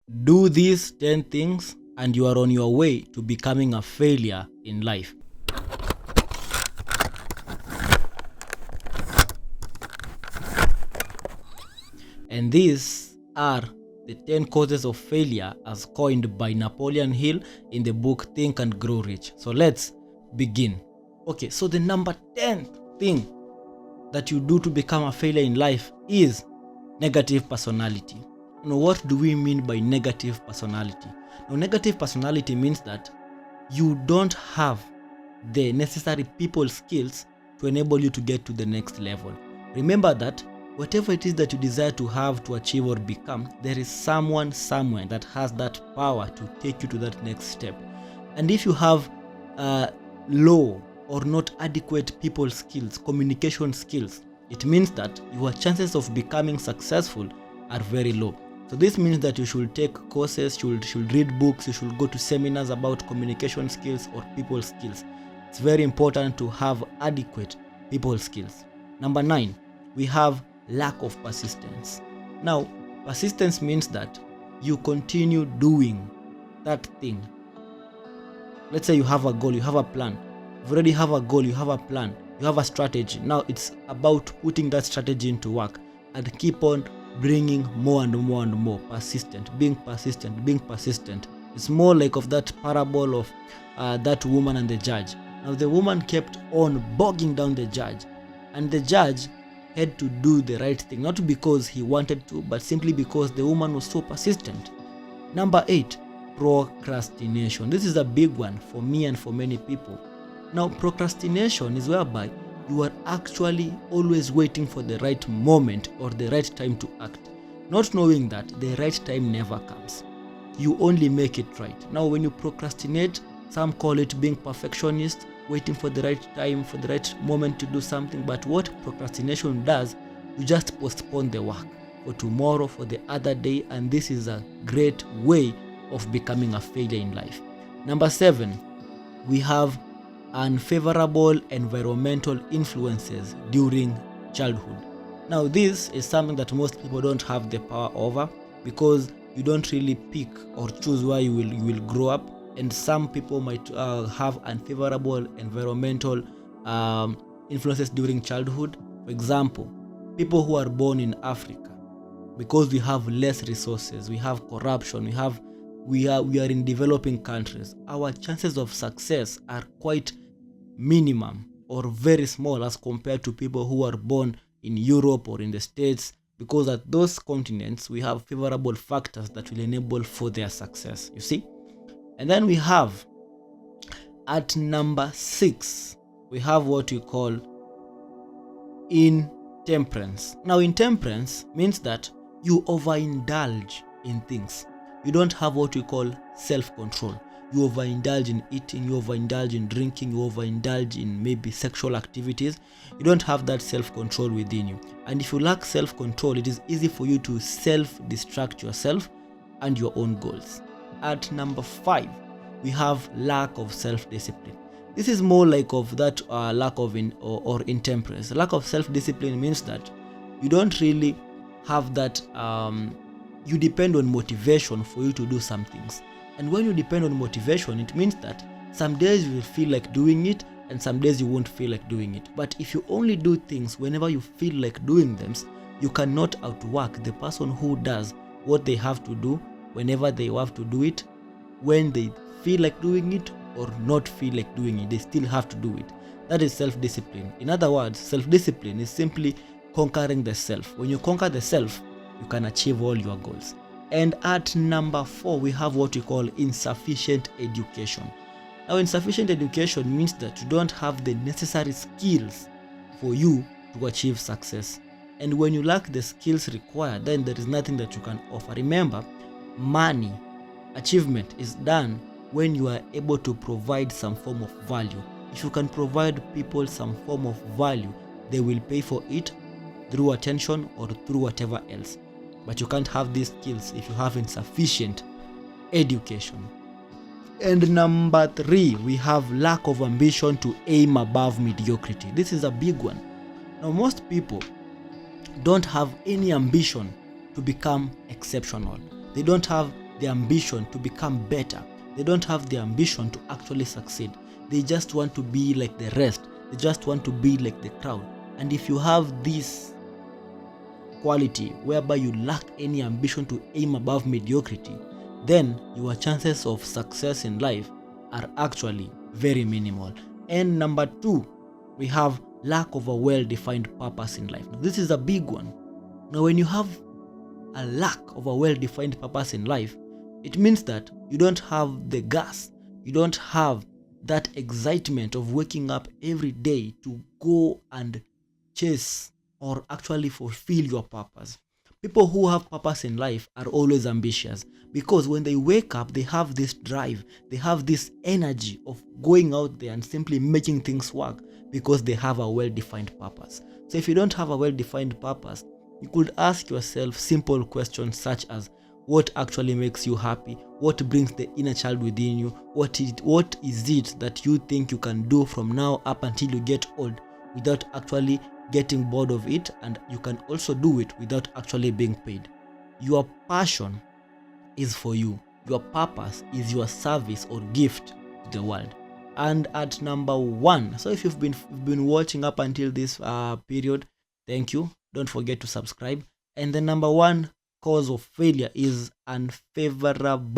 Do these 10 things and you are on your way to becoming a failure in life. And these are the 10 causes of failure as coined by Napoleon Hill in the book Think and Grow Rich. So let's begin. Okay, so the number 10th thing that you do to become a failure in life is negative personality. Now, what do we mean by negative personality? Now, negative personality means that you don't have the necessary people skills to enable you to get to the next level. Remember that whatever it is that you desire to have, to achieve, or become, there is someone somewhere that has that power to take you to that next step. And if you have low or not adequate people skills, communication skills, it means that your chances of becoming successful are very low. So this means that you should take courses, you should read books, you should go to seminars about communication skills or people skills. It's very important to have adequate people skills. Number 9, we have lack of persistence. Now, persistence means that you continue doing that thing. Let's say you have a goal, you have a plan. You already have a goal, you have a plan, you have a strategy. Now it's about putting that strategy into work and keep on bringing more and more and more. Being persistent. It's more like of that parable of that woman and the judge. Now the woman kept on bogging down the judge, and the judge had to do the right thing, not because he wanted to, but simply because the woman was so persistent. Number 8, procrastination. This is a big one for me and for many people. Now, procrastination is whereby you are actually always waiting for the right moment or the right time to act, not knowing that the right time never comes. You only make it right. Now, when you procrastinate, some call it being perfectionist, waiting for the right time, for the right moment to do something. But what procrastination does, you just postpone the work for tomorrow, for the other day, and this is a great way of becoming a failure in life. Number 7, we have unfavorable environmental influences during childhood. Now, this is something that most people don't have the power over, because you don't really pick or choose where you will grow up. And some people might have unfavorable environmental influences during childhood. For example, people who are born in Africa, because we have less resources, we have corruption, we are in developing countries, our chances of success are quite minimum or very small as compared to people who are born in Europe or in the States, because at those continents we have favorable factors that will enable for their success, you see. And then we have, at number 6, we have what we call intemperance. Now, intemperance means that you overindulge in things. You don't have what we call self-control. You overindulge in eating, you overindulge in drinking, you overindulge in maybe sexual activities. You don't have that self-control within you. And if you lack self-control, it is easy for you to self-destruct yourself and your own goals. At number 5, we have lack of self-discipline. This is more like of that lack of or intemperance. Lack of self-discipline means that you don't really have that, you depend on motivation for you to do some things. And when you depend on motivation, it means that some days you will feel like doing it and some days you won't feel like doing it. But if you only do things whenever you feel like doing them, you cannot outwork the person who does what they have to do whenever they have to do it, when they feel like doing it or not feel like doing it, they still have to do it. That is self-discipline. In other words, self-discipline is simply conquering the self. When you conquer the self, you can achieve all your goals. And at number 4, we have what we call insufficient education. Now, insufficient education means that you don't have the necessary skills for you to achieve success. And when you lack the skills required, then there is nothing that you can offer. Remember, money, achievement is done when you are able to provide some form of value. If you can provide people some form of value, they will pay for it through attention or through whatever else. But you can't have these skills if you have insufficient education. And number 3, we have lack of ambition to aim above mediocrity. This is a big one. Now, most people don't have any ambition to become exceptional. They don't have the ambition to become better. They don't have the ambition to actually succeed. They just want to be like the rest. They just want to be like the crowd. And if you have this quality whereby you lack any ambition to aim above mediocrity, then your chances of success in life are actually very minimal. And number 2, we have lack of a well-defined purpose in life. Now, this is a big one. Now, when you have a lack of a well-defined purpose in life, it means that you don't have the gas, you don't have that excitement of waking up every day to go and chase or actually fulfill your purpose. People who have purpose in life are always ambitious, because when they wake up, they have this drive, they have this energy of going out there and simply making things work because they have a well-defined purpose. So if you don't have a well-defined purpose, you could ask yourself simple questions such as, what actually makes you happy? What brings the inner child within you? What is it that you think you can do from now up until you get old without actually getting bored of it, and you can also do it without actually being paid? Your passion is for you. Your purpose is your service or gift to the world. And at number 1, so if you've been watching up until this period, thank you. Don't forget to subscribe. And the number 1 cause of failure is unfavorable